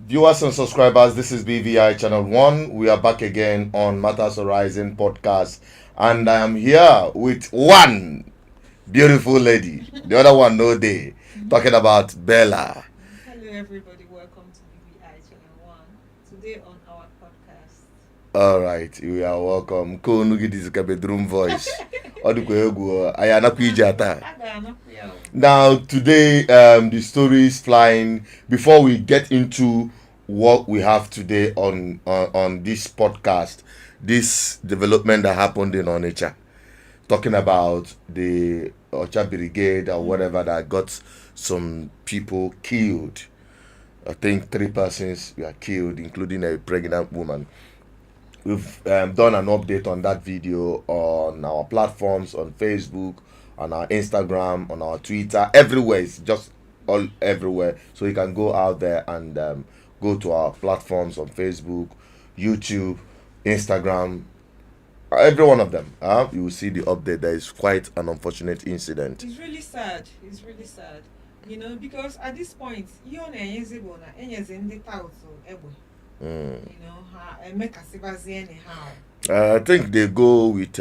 Viewers and subscribers, this is BVI Channel 1. We are back again on Matters Horizon podcast. And I am here with one beautiful lady. The other one, no day. Talking about Bella. Hello everybody, welcome to BVI Channel 1. Today on our podcast. Alright, you are welcome. This is a bedroom voice. Now, today, the story is flying. Before we get into what we have today on this podcast, this development that happened in Onitsha, talking about the Ocha Brigade or whatever that got some people killed. I think 3 persons were killed, including a pregnant woman. We've done an update on that video on our platforms, on Facebook, on our Instagram, on our Twitter, everywhere. It's just all everywhere. So you can go out there and go to our platforms on Facebook, YouTube, Instagram, every one of them. You will see the update. There is quite an unfortunate incident. It's really sad. It's really sad. You know, because at this point, you know, I think they go with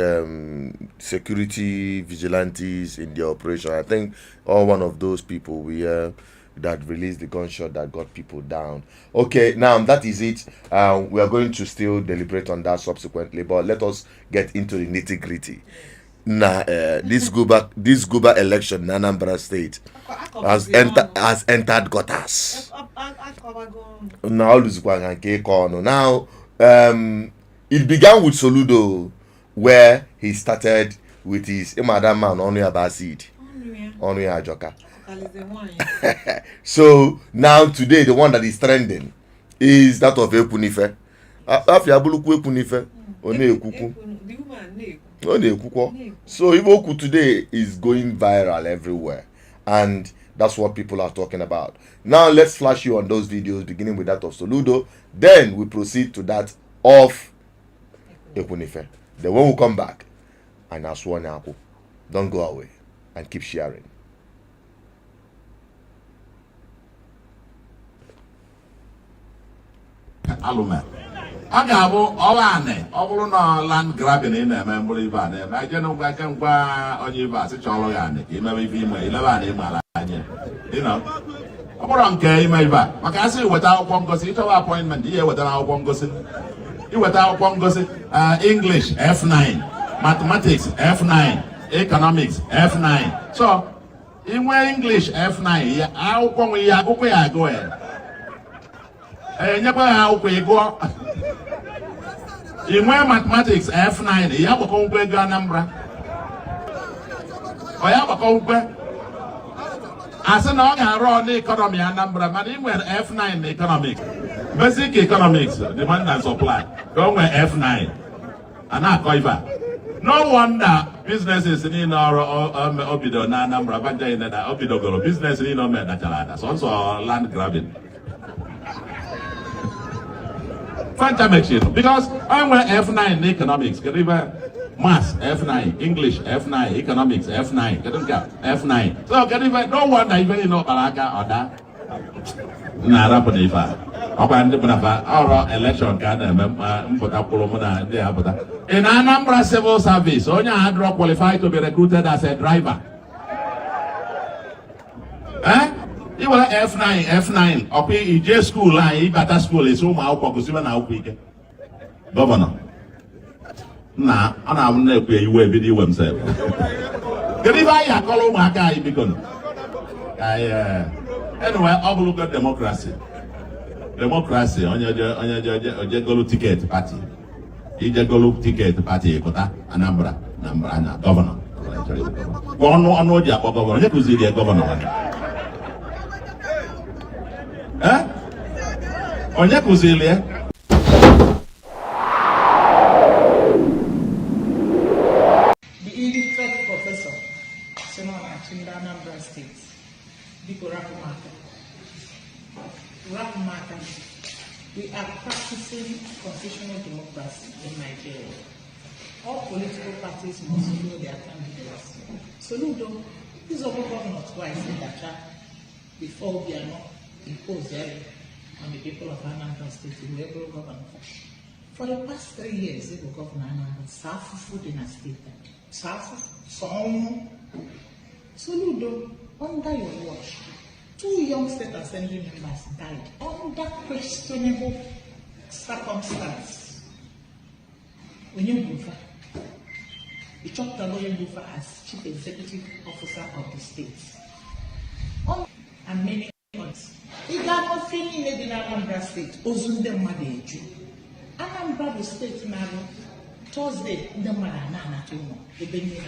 security vigilantes in the operation. I think one of those people that released the gunshot that got people down. Okay, now that is it. We are going to still deliberate on that subsequently, but let us get into the nitty-gritty. Now, this Guba election in Anambra State has entered gutters. Now, it began with Soludo, where he started with his Madam Man Onu Abasid, Onu Ajoka. So now today, the one that is trending is that of Ekwunife. So Iboku today is going viral everywhere, and that's what people are talking about. Now let's flash you on those videos, beginning with that of Soludo. Then we proceed to that of Ekwunife. Then when we come back, and Aswanyako, don't go away and keep sharing. Alume. A ga-abụ ọwa anị ọ bụrụ na land grabbing ị na-eme mkpụrụ ibe a na-eme aje na ngwa kemgba onye ibe a sị chọrọ ya anị ka imebe ife ime ilebe anị ịmara anya ọ bụrụ nke ime ibe a maka asị iweta akwụkwọ ngosi ịchọwa appointment ihe wetara akwụkwọ ngosi iweta akwụkwọ ngosi English F9, Mathematics F9, Economics F9. So inwe English F9 ya akwụkwọ nwe ya akwụkwọ ya agụ ya nyekwa ya akwụkwọ ịgụọ inwe Mathematics F9 ya gbakọ nkwe ego Anambra ọ ya gbakọ nkwe asị na ọ ga-arụ ọnụ economy Anambra mana ị nwere F9 na economics, basic economics, demand and supply ka o nwee F9 a na-akọ ibe a. No wonder businesses niile ọrụ o bido na Anambra banja na o bidogoro business niile o medachara ada sọnsọ land grabbing because I went F9 in economics, maths F9, English F9, economics F9, F9. So no wonder even you know Balaka or that. Narapanifa. Our election can in Anambra civil service, only had qualified to be recruited as a driver. You were F9, up in J school, better school is home out because even now weekend. Governor. Nah, and I will never pay you a video himself. Can you buy a column? My guy, because anyway, I'll look at democracy. Democracy on your Golu ticket party. You just Golu ticket party, Anambra, governor. One on your governor, you could see the governor. Onye kụzili ya? The illiterate professor, Senator Chinda Anambra State, Biko Rakumaka, we are practicing constitutional democracy in Nigeria. All political parties must know their candidates. Soludo, this is our governor twice in Dacha before we are not imposed there. on the people of Anambra State who were governor. For the past 3 years, they were governor Anambra, Safu food in a state. Safu, some. Soludo, under your watch, 2 young state assembly members died under questionable circumstances. When you move, you chopped the lawyer move as chief executive officer of the state. And many others. If that was feeling in Anambra State, Ozunde Madeju. Anambra State now, Thursday, the Marana Tumo, the Benina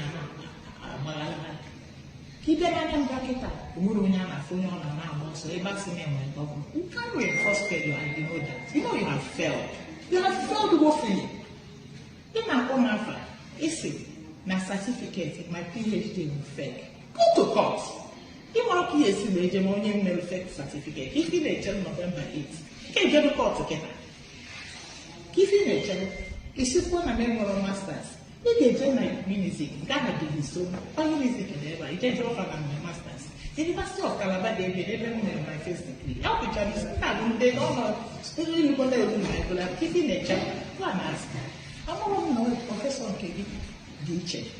Malala. Keep an Anambra Kita, Muruana, Funon, and now, so a maximum and government. You can't reinforce failure, and you know that. You know you have failed. You have failed woefully. In Akomafa, isi na certificate, my PhD will fake. Go to court. If one PhD will hegemony will fake certificate. If you may tell November 8th, can get a court together. If you may tell, if you want a member masters, if you my music, Ghana did so, all music and ever, you can offer my masters. The University of Calabar, they didn't know my first degree. How could you understand? They don't know. Still, you got to do my goal. Keeping nature, go and ask. I'm not a professor Kedi Diche.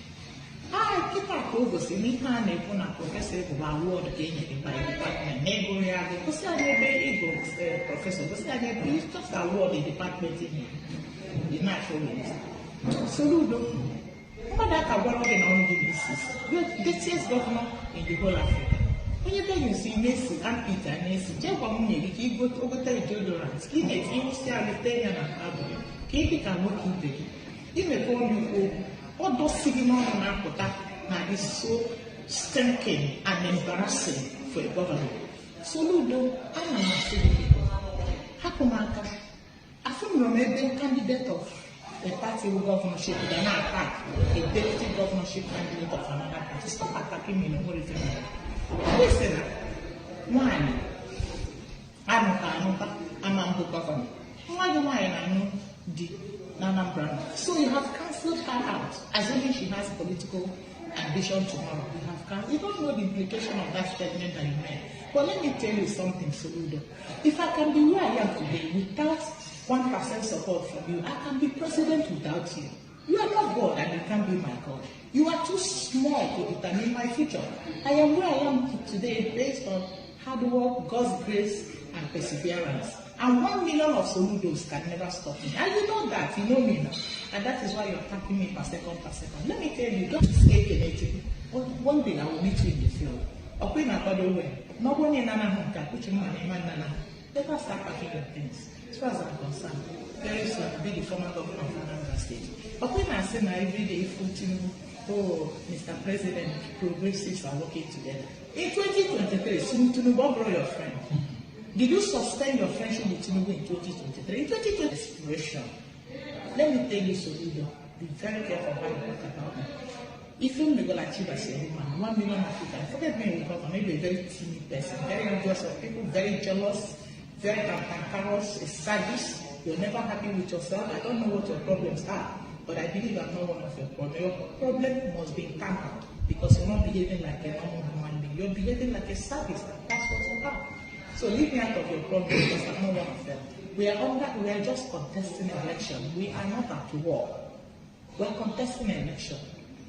I keep a progress in it and a professor who are award gained by the department. Neighboring, because I never professor, because I never just award the department in the natural ways. Soludo, what that I want to know the greatest governor in the whole Africa. When you see Messi and Peter and Messi, just one minute, you go over the deodorants, you get you see a Italian and Abu. Keep can work in there. If they call you all those signals on Akota now is so stinking and embarrassing for a government. Soludo, I am not saying people. Hakumaka, I think you're maybe a candidate of a party governorship, they're not attack a deputy governorship candidate of another party. Stop attacking me in a whole thing. Listen, one, I'm a governor. Why do I know? So you have cancelled her out, assuming she has political ambition tomorrow. You don't know the implication of that statement that you made. But let me tell you something, Soludo. If I can be where I am today without 1% support from you, I can be president without you. You are not God and you can't be my God. You are too small to determine my future. I am where I am today based on hard work, God's grace, and perseverance. And 1 million of Soludos can never stop me. And you know that, you know me now. And that is why you're attacking me per second. Let me tell you, don't escape anything. One day I will meet you in the field. Okay, now, by the way, nobody never start packing your things. As far as I'm concerned, very soon I'll be the former governor of Anambra State. But when I say now every day, oh, Mr. President, progressives are working together. In 2023, Tinubu brought your friend. Did you sustain your friendship with Tinubu in 2023? In 2020, expression. Let me tell you, Soludo, be very careful how you talk about me. If you may go achieve as a woman, 1 million Africans, forget me, maybe a very timid person, very envious of people, very jealous, very cantankerous, a sadist. You're never happy with yourself. I don't know what your problems are, but I believe I'm not one of your problems. Your problem must be tampered because you're not behaving like a normal human being. You're behaving like a sadist. That's what you are. So leave me out of your problem because I'm not one of them. We are just contesting an election. We are not at war. We're contesting an election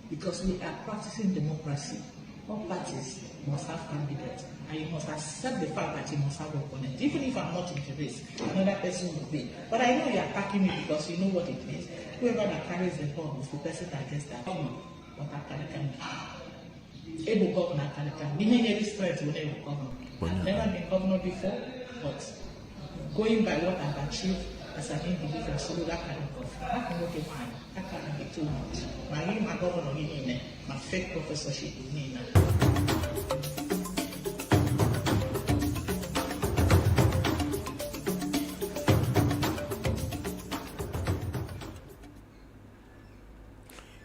because we are practicing democracy. All parties must have candidates, and you must accept the fact that you must have opponents. Even if I'm not in the race, another person will be. But I know you're attacking me because you know what it means. Whoever that carries the ball is the person that gets that. But I can be able governor, can be any strength will never governor. I've never been governor before, but going by what I've achieved as an individual, so that kind of governor, I can work in mine. That can't be too much. My governor in my fake professorship in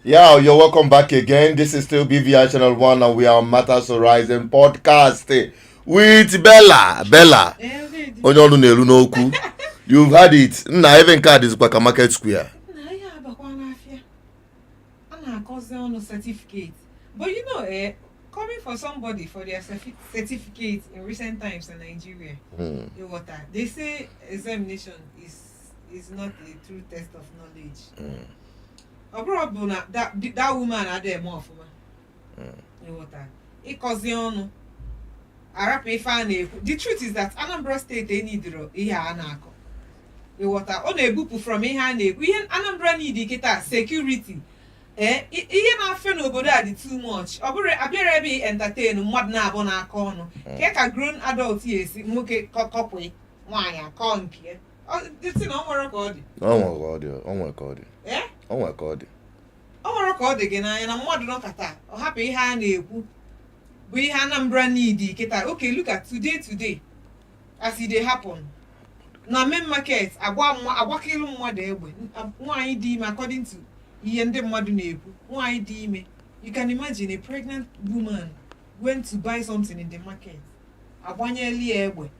Yeah, you're welcome back again. This is still BVI Channel 1 and we are on Matters Horizon podcast with Bella. You've had it. Now even card is like a market square. Certificate. But you know, coming for somebody for their certificate in recent times in Nigeria, they say examination is not a true test of knowledge. That woman had them off. The truth is that Anambra State need ihe anako. Ọ na-ebupụ from ihe a na-ekwu. Ihe Anambra need kita security. Ihe na-afe n'obodo a dị too much. Ọ bụrụ abịara ebe entertain mmadụ na-abụ n'aka ọnụ. Ka grown adult esi nwoke kọpụ nwaanyị akọ nke. Dịtị na ọ nwere ka ọ dị. Ọ nwere ka ọ dị gị n'anya na mmadụ nọkata ọ hapụ ihe a na-ekwu bụ ihe Anambra need kita. Okay, look at today as it dey happen. Na main market agwakilu mmadụ egbe. Nwaanyị dị ime according to ihe ndị mmadụ na-ekwu. Nwaanyị dị ime. You can imagine a pregnant woman went to buy something in the market. Agbanyeli egbe.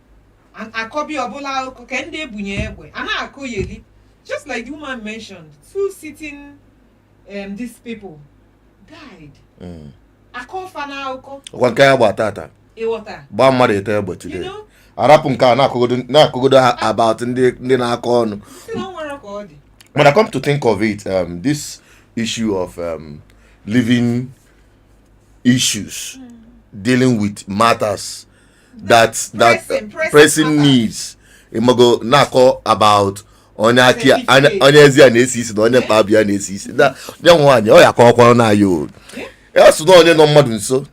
And akobi ọbụla akụkọ ka ndị ebunye egbe. A na-akụ yeli. Just like the woman mentioned, 2 sitting these people died. Akọfa na akụkọ. Ọkwa nke ya gba tata. Ịghọta. Gba mmadụ ete egbe today. Arapụ nke a na-akụgodo about ndị na-akọ ọnụ. When I come to think of it, this issue of living issues, dealing with matters that pressing needs, imago nako about onye ezi a na-esi isi na onye mkpa abịa na-esi isi. Ya nwaanyị ọ ya ka ọkwara na ayo. Ya so na onye nọ mmadụ nso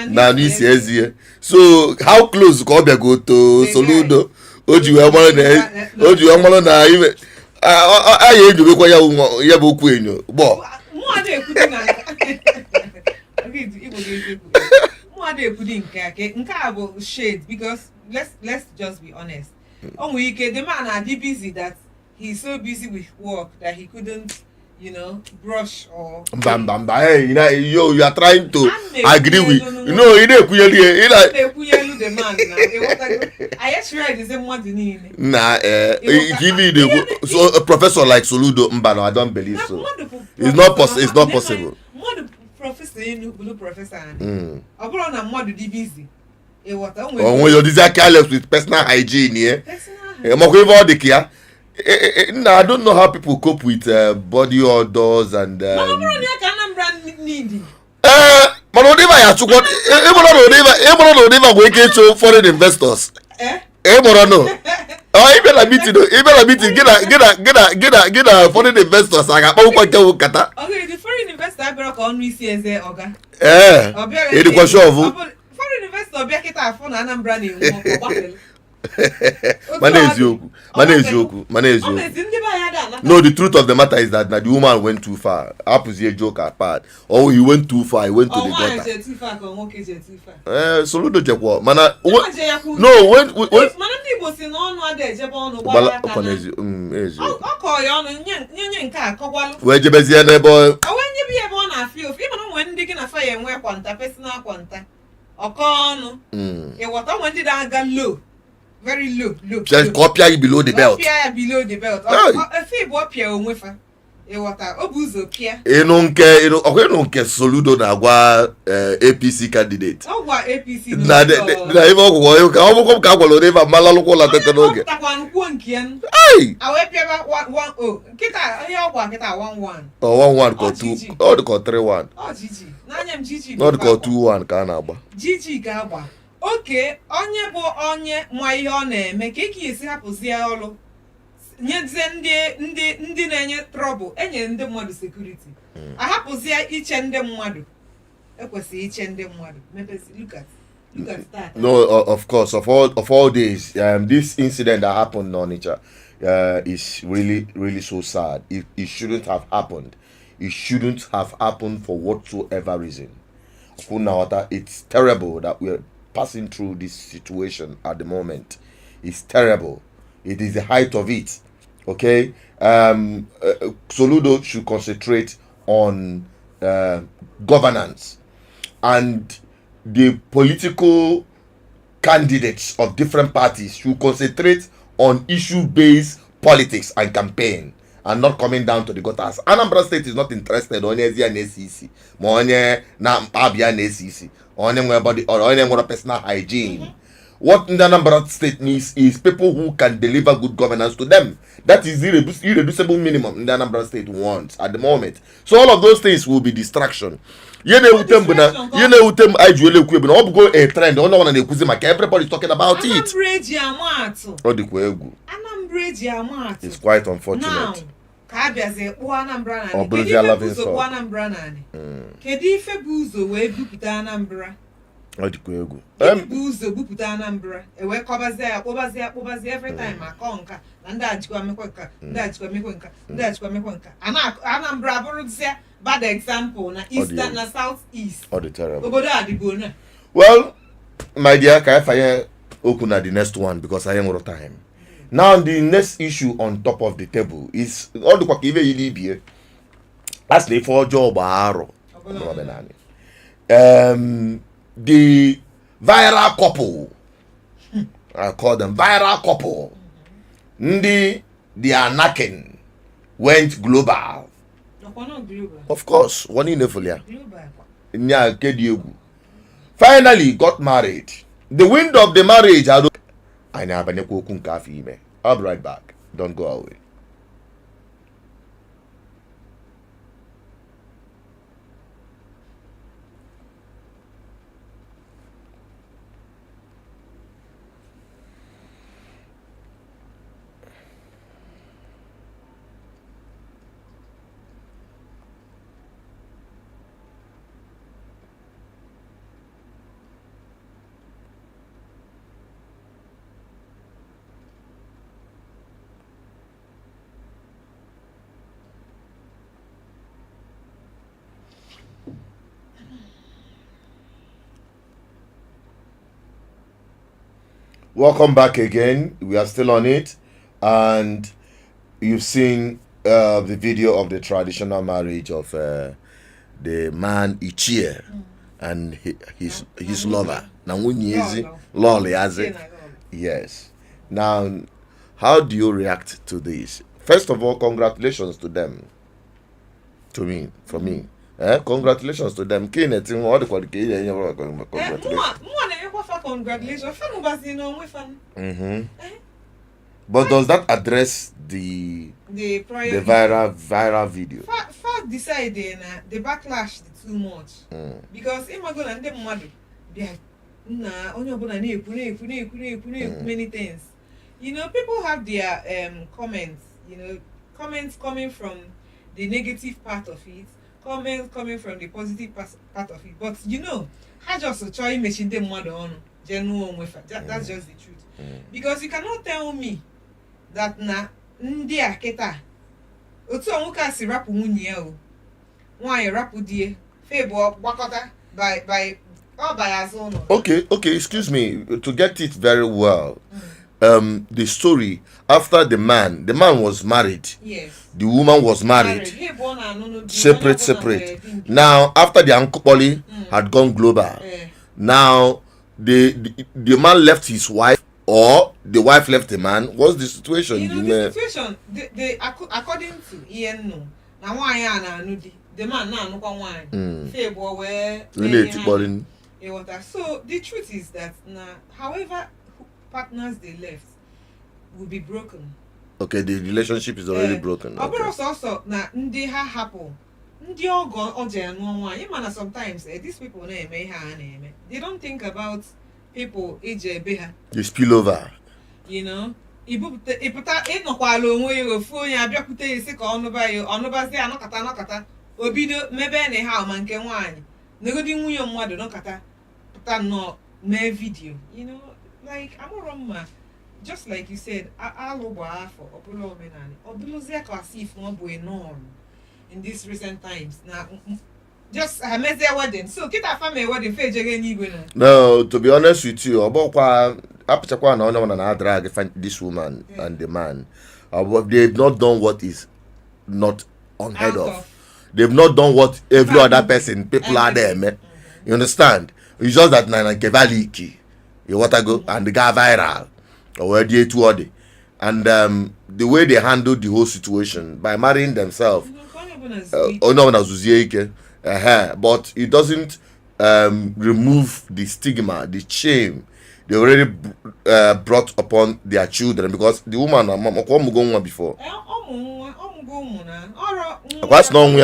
na n'isi ezie. So how close ka ọ bịago to Soludo o ji wee mara na ime aya enyobekwa ya bụ okwu enyo gbọ nke a bụ shade because let's just be honest. Onwe ike the man are busy that he's so busy with work that he couldn't brush or hey, you are trying to agree with you ekwunyelu the man now. I actually read the same one niile. Give me a professor like Soludo Mbano. I don't believe so. It's not possible. Professor ọbụrụ na mmadụ dị busy when you're desire careless with personal hygiene here. I don't know how people cope with body odors and foreign investors. Foreign investors. Okay, the foreign investor foreign investor No, the truth of the matter is that the woman went too far. Happens a joke apart. Oh, he went too far. He went to the gutter. Soludo Jekwa. No, very low. Just copy below the belt. Below the belt. Soludo na gwa APC candidate. APC. Hey. Oh, 1-1 ko 2. Oh, ko 3-1. Oh, Gigi. Nanyem Gigi. Not ko 2-1 ka na agba. Gigi ga agba. Okay, onye bụ onye nwa ihe ọ na-eme ka ike esi hapụzie ọrụ nyezie ndị na-enye trouble enye ndị mmadụ security ahapụzie iche ndị mmadụ ekwesịghị iche ndị mmadụ look at that. No, of course, of all days, this incident that happened on Onitsha is really so sad. It shouldn't have happened. It shouldn't have happened for whatsoever reason. It's terrible that we're passing through this situation at the moment. It's terrible. It is the height of it. Okay, Soludo should concentrate on governance, and the political candidates of different parties should concentrate on issue-based politics and campaign and not coming down to the gutters. Anambra State is not interested on any ACC, money na Abia ACC, on anybody or any more personal hygiene. What the Anambra State needs is people who can deliver good governance to them. That is the irreducible minimum in the Anambra State wants at the moment. So all of those things will be distraction. Everybody's talking about it. It's quite unfortunate. Every time bad example na east na southeast. Well, my dear, can I fire Okuna the next one because I am out of time. Now the next issue on top of the table is all the kwakive Libya. Lastly, for job the viral couple. I call them viral couple. They are knocking went global. Of course, one in finally got married. The wind of the marriage, I'll be right back. Don't go away. Welcome back again. We are still on it, and you've seen the video of the traditional marriage of the man Ichie and his lover. Lolly. Yes. Now, how do you react to this? First of all, congratulations to them. For me. Congratulations to them. Congratulations. But does that address the viral video? Fact decided the backlash too much. Because many things. You know, people have their comments, comments coming from the negative part of it, comments coming from the positive part of it. But I just try machine them more on genuine with that's just the truth. Because you cannot tell me that ndị aketa otu onwuka si rapu nwunye o nwaanyị rapu die febo gbakọta by azụ. Okay, excuse me, to get it very well. The story after the man was married. Yes. The woman was married. Separate. Now after the Uncle Polly had gone global, now the man left his wife or the wife left the man. What's the situation? The situation, according to Ian, now why the man now so the truth is that however partners they left will be broken. Okay, the relationship is already broken. Okay. Also ndị ha hapụ ndị ọgọ oje nụọ nwaanyị sometimes these people na-eme ihe a na-eme. They don't think about people eje ebe ha. They spill over. Ịpụta ịnọkwala onwe ya ofu onye abịakwute ya isi ka ọnụbazi anọkata obido mebe na ha ma nke nwaanyị negodi nwunye mmadụ nọkata pụta nnọọ mee video. Like amụrụmma, just like you said, alụgba afọ ọbụla omenala ọbụlụzie ka as if nwa bụ a norm in these recent times. Now just mezie wedding, so kita family wedding fe jege n'igwe na. No, to be honest with you, ọbọkwa apụchakwa na onye na drag this woman and the man. They've not done what is not unheard of. They've not done what every other person, people are there, man. You understand? It's just that na kevaliki. You want to go and the guy viral or where the two and the way they handled the whole situation by marrying themselves. But it doesn't remove the stigma, the shame they already brought upon their children, because the woman before. That's not we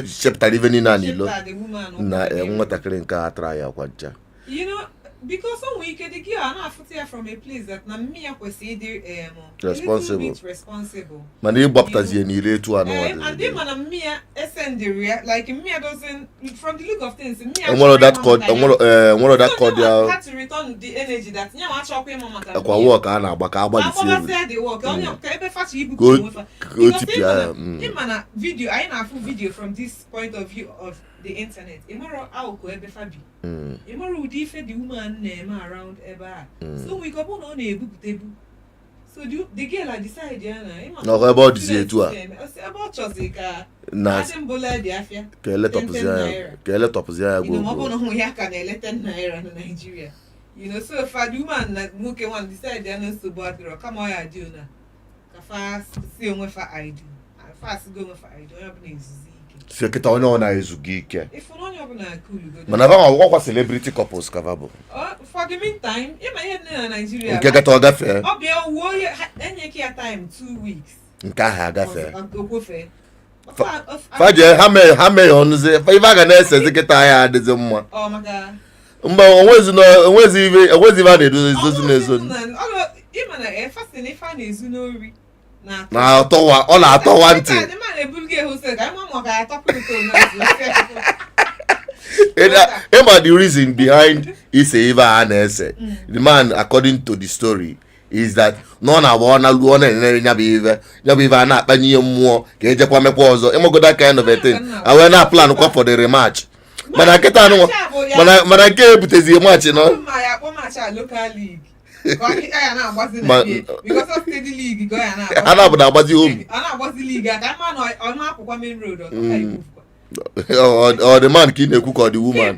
chapter even in you know, because some week the girl na after from a place that na me akwesi responsible. Man, they baptize in the to and they man me send the like me doesn't, from the look of things, me and one of that called one of that called had to return the energy that you want chop him mama can work and abaka the work only ebe fast you because him man video I na full video from this point of view of the internet. Imoro auko ebe fabi. Imoro udi fe the woman name around eba. So we go on a ebu. So the girl I decided no about this too. About Chosika. Nice. Kele top zia go. You know, no ya can let naira in Nigeria. You know, so if a woman that muke one decide they are so bad girl, come on, I do na. Ka fast see on for I do. Fast go for I do. I have names. So kita ona ezugike. If you know na cool you go. Manava wa celebrity couples kavabo. For the meantime, in my head in Nigeria. Nke get oga fair. Obi o wo enye kia time 2 weeks. Nke ha ga fair. Go fair. Faje hame onze. Fa iva ga na ese kita ya adeze mma. Oh my god. Mba onwezi ive na-edozi ezozi n'ezo. Imana e fast ni fa na-ezu n'ori. Na atọwa ọ na-atọwa ntị. The reason behind Iseiva Anese, the man, according to the story, is that no na wana luona nyabive na panyi mo ke je kwa mekwa ozo emogo that kind of a thing. I will not plan for the rematch. Mana kita no mana ke ebutezi match no. Local league. Because of steady league, go and agbazi home. League. That man on main road or the man kin cook or the woman.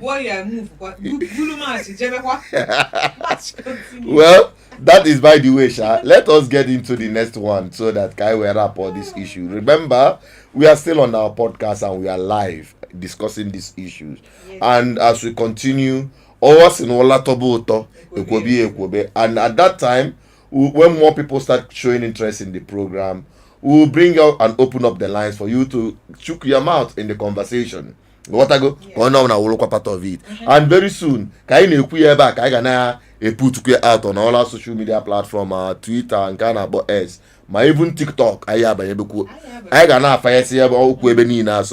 Well, that is by the way, Sha. Let us get into the next one so that Kai will wrap all this issue. Remember, we are still on our podcast and we are live discussing these issues. Yes. And as we continue, always in Olatoboto, and at that time, when more people start showing interest in the program, we will bring out and open up the lines for you to chook your mouth in the conversation. What I go? Oh no, now we'll look part of it. And very soon, can you back? I gonna put out on all our social media platforms, Twitter and kind of S. My even TikTok, I gonna fire so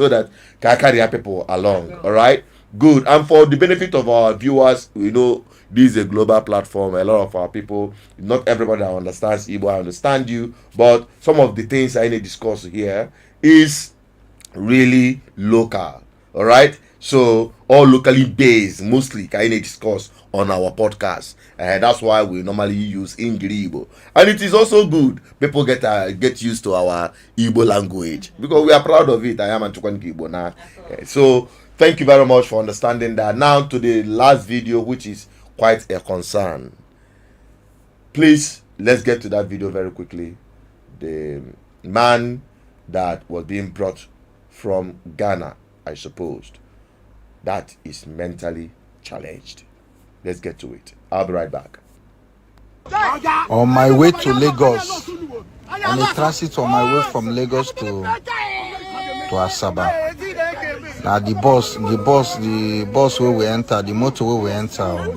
that can carry people along. All right. Good. And for the benefit of our viewers, we know this is a global platform. A lot of our people, not everybody that understands Igbo, I understand you, but some of the things I need to discuss here is really local. All right. So all locally based, mostly can discuss on our podcast. That's why we normally use Igbo, and it is also good. People get used to our Igbo language because we are proud of it. I am Antukwan Igbo now. So thank you very much for understanding that. Now to the last video, which is quite a concern. Please, let's get to that video very quickly. The man that was being brought from Ghana, I supposed, that is mentally challenged. Let's get to it. I'll be right back. On my way to Lagos, on a transit on my way from Lagos to Asaba. Now the bus where we enter, the motor where we enter.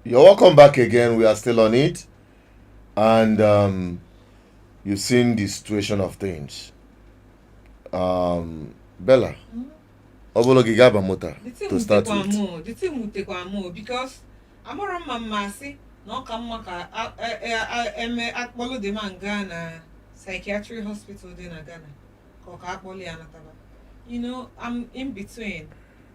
You're welcome back again. We are still on it, and you've seen the situation of things. Bella, Obologi gaba mota to start with. The thing will take one more because I'm a mamasi. No come maka akpolo de man Ghana psychiatry hospital in Ghana. Koka akpoli anataba. You know, I'm in between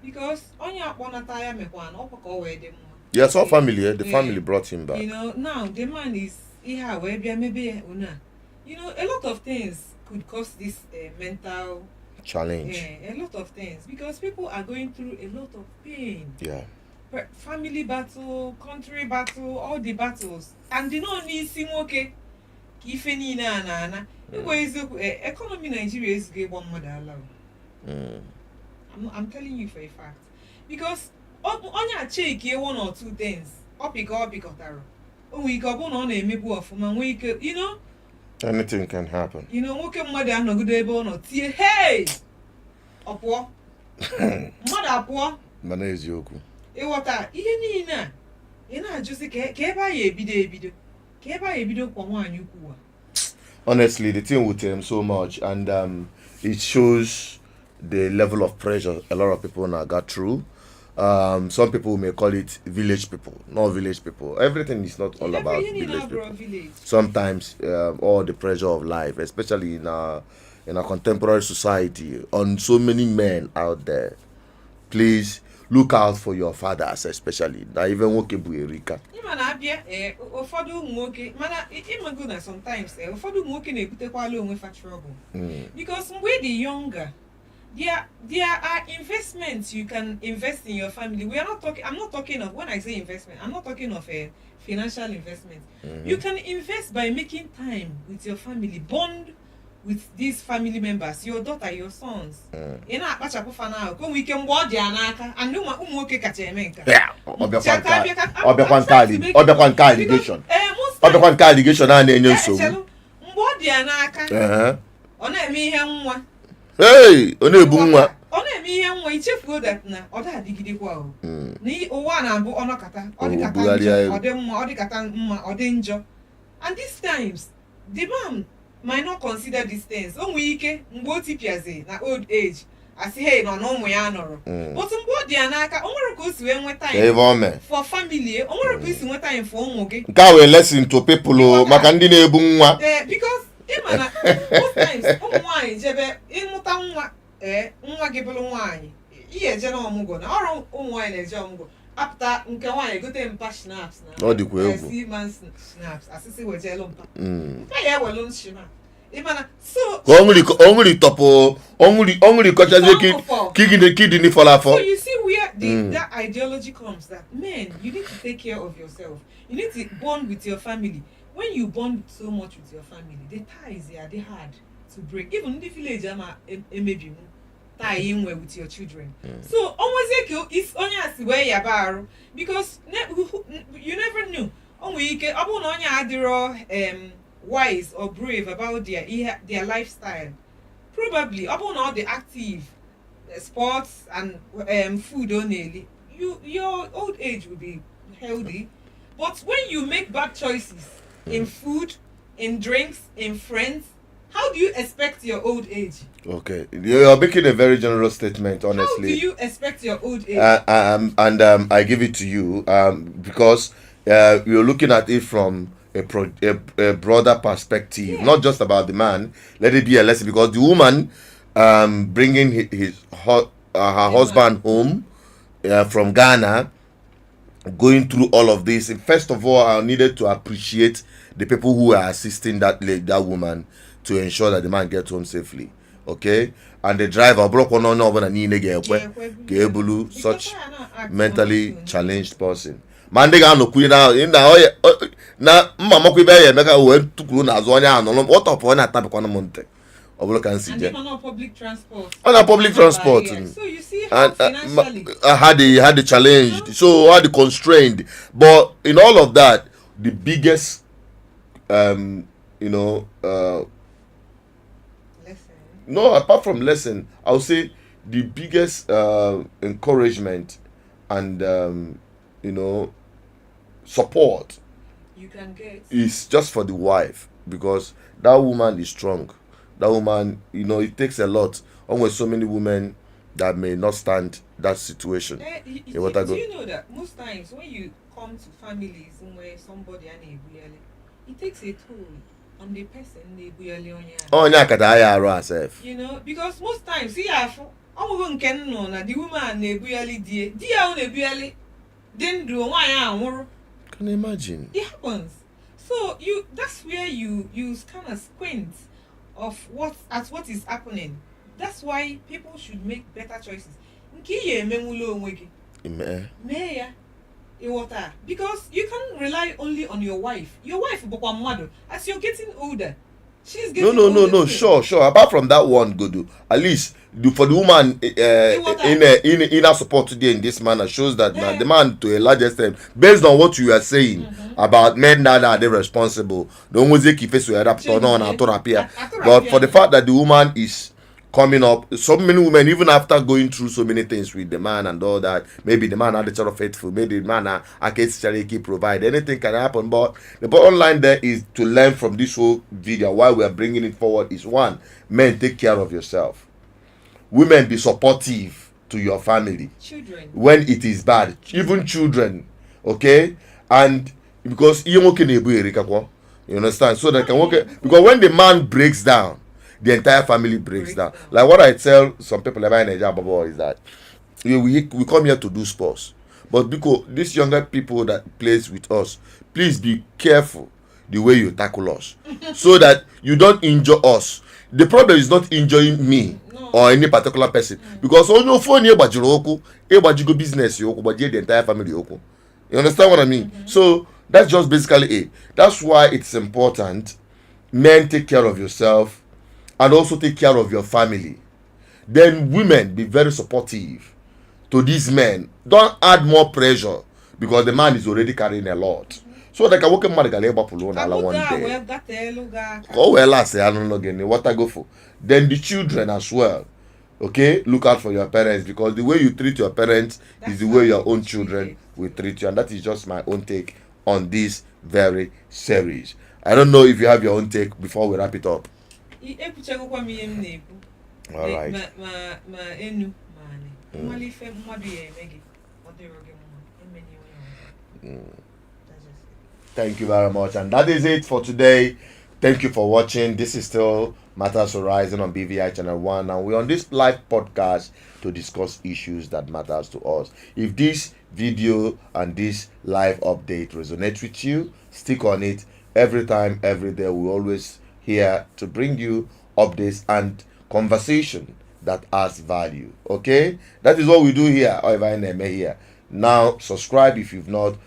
because on your akponataya mekwan opako we dem. Yes, all family. The family brought him back. You know, now the man is here where maybe una. You know, a lot of things could cause this mental Challenge. a lot of things because people are going through a lot of pain. Yeah. Family battle, country battle, all the battles, and they don't need sim okay. Kifeni na. Economy Nigeria is gave one mother allow. I'm telling you for a fact because on your check one or two things. Up taro. Oh, we go on a maybe of you know. Anything can happen. You know, okay, mother no good able no tie. Hey, opwo. Mother opwo. Mana ezioku. Ewota ihe niile ị na-ajụzi ka ebe anyị ebido ka ebe anyị ebido kwa nwaanyị ukwu a. Honestly, the thing with him so much, and it shows the level of pressure a lot of people now got through. Some people may call it village people, not village people. Everything is not all about village people. Sometimes all the pressure of life, especially in a contemporary society, on so many men out there. Please look out for your fathers, especially. Now even wokebu erika. Imana abia ụfọdụ ụmụ nwoke mana ịmago na sometimes ụfọdụ ụmụ nwoke na-ebutekwala onwe fa trouble. Because when they're younger, there are investments you can invest in your family. I'm not talking of, when I say investment, I'm not talking of a financial investment. You can invest by making time with your family, bond with these family members, your daughter, your sons. You know, we can board your anaka and no umoke kachemenka. Yeah, Obekwan allegation. Obekwan allegation and then so. Board your anaka. Ona eme ihe nwa. Hey, ona ebu nwa. Ona eme ihe nwa ichefuo that na oda adigidekwa o. Ni ụwa na abụ ọnọkata, ọdịkata njọ, ọdịmma, ọdịkata mma, ọdị njọ. And these times, the man might not consider these things. Onwike mgbe o tipiaze na old age. Asi hey no ụmụ ya nọrọ. But mgbe ọ dị ya n'aka, o nwere ka o si wee nweta time for family, o nwere ka o si nweta time for ụmụ gị. Nke a wee lesson to people maka ndị na-ebu nwa. Because ịma most times ụmụ nwaanyị jebe ịmụta nwa nwa gị bụrụ nwaanyị ihe eje na ọmụgwọ na ọrụ ụmụ nwaanyị na-eje ọmụgwọ apụta nke nwaanyị gote mpa snaps na ọ dịkwa egwu snaps asịsị wejelu mpa mpa ya ewelu nshima ịmana so onwuri kọchazie kidney fall afọ. So you see where that ideology comes, that men, you need to take care of yourself, you need to bond with your family. When you bond so much with your family, the ties they're hard to break. Even in the village, maybe tie in with your children. So almost it's only as where you are because you never knew. Wise or brave about their lifestyle. Probably upon all the active sports and food only, your old age will be healthy. But when you make bad choices in food, in drinks, in friends, how do you expect your old age? Okay, you're making a very general statement, honestly. How do you expect your old age? I give it to you because you're looking at it from a broader perspective, not just about the man. Let it be a lesson because the woman bringing her husband home from Ghana, going through all of this. First of all, I needed to appreciate the people who are assisting that woman to ensure that the man gets home safely. Okay, and the driver such mentally challenged person. Man, they no queen now in the na mama kwibe ya meka we tukuru na azu onya anolo what up on attack on monte obolo can see and on public transport so you see how financially had the challenge, so had the constrained, but in all of that the biggest no, apart from lesson, I would say the biggest encouragement and you know, support You can get. is just for the wife, because that woman is strong. That woman, you know, it takes a lot. Almost so many women that may not stand that situation. What I Do go? you know that most times when you come to families where somebody and it takes a toll on the person Oh, yeah, herself. you know, because most times see na the woman then do Can you imagine? it happens. So that's where you kind of squint of what is happening. That's why people should make better choices. Because you can't rely only on your wife. Your wife, as you're getting older, she's getting older. No. Sure. Apart from that one, Godu, at least for the woman in inner support today in this manner shows that now the man, to a large extent, based on what you are saying about men that are they responsible, the music if it's but for the fact that the woman is coming up, so many women, even after going through so many things with the man and all that, maybe the man are the child faithful, maybe the man are keep provide, anything can happen. But the bottom line there is to learn from this whole video. Why we are bringing it forward is, one, men, take care of yourself. Women, be supportive to your family. Children, when it is bad, even children, okay? And because you understand, so that can work, because when the man breaks down, the entire family breaks down. Like what I tell some people about Nigeria is that we come here to do sports, but because these younger people that plays with us, please be careful the way you tackle us, so that you don't injure us. The problem is not injuring me or any particular person, because on your phone you go business you but the entire family you understand what I mean? So that's just basically it. That's why it's important, men, take care of yourself and also take care of your family. Then women, be very supportive to these men. Don't add more pressure, because the man is already carrying a lot. So they can work one day. Oh well, I say I don't know again. What I go for? Then the children as well. Okay, look out for your parents, because the way you treat your parents is the way your own children will treat you, and that is just my own take on this very series. I don't know if you have your own take before we wrap it up. All right. Thank you very much, and that is it for today. Thank you for watching. This is still Matters Horizon on BVI Channel 1, and we're on this live podcast to discuss issues that matters to us. If this video and this live update resonates with you, stick on it. Every time, every day, we're always here to bring you updates and conversation that adds value. Okay, that is what we do here. Here now, subscribe if you've not.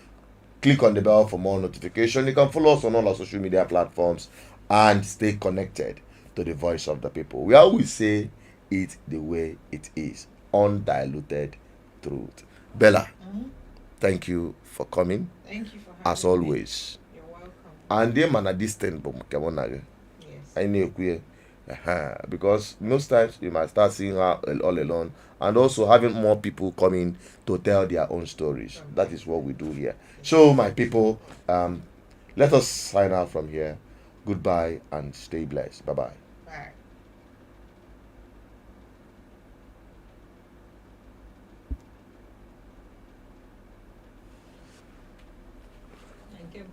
Click on the bell for more notification. You can follow us on all our social media platforms and stay connected to the voice of the people. We always say it the way it is, undiluted truth. Bella, thank you for coming. Thank you for having as always. me. You're welcome. And the man at this tent, Yes. I know because most times you might start seeing her all alone, and also having more people coming to tell their own stories. That is what we do here. So my people, let us sign out from here. Goodbye and stay blessed. Bye-bye. Bye. Thank you.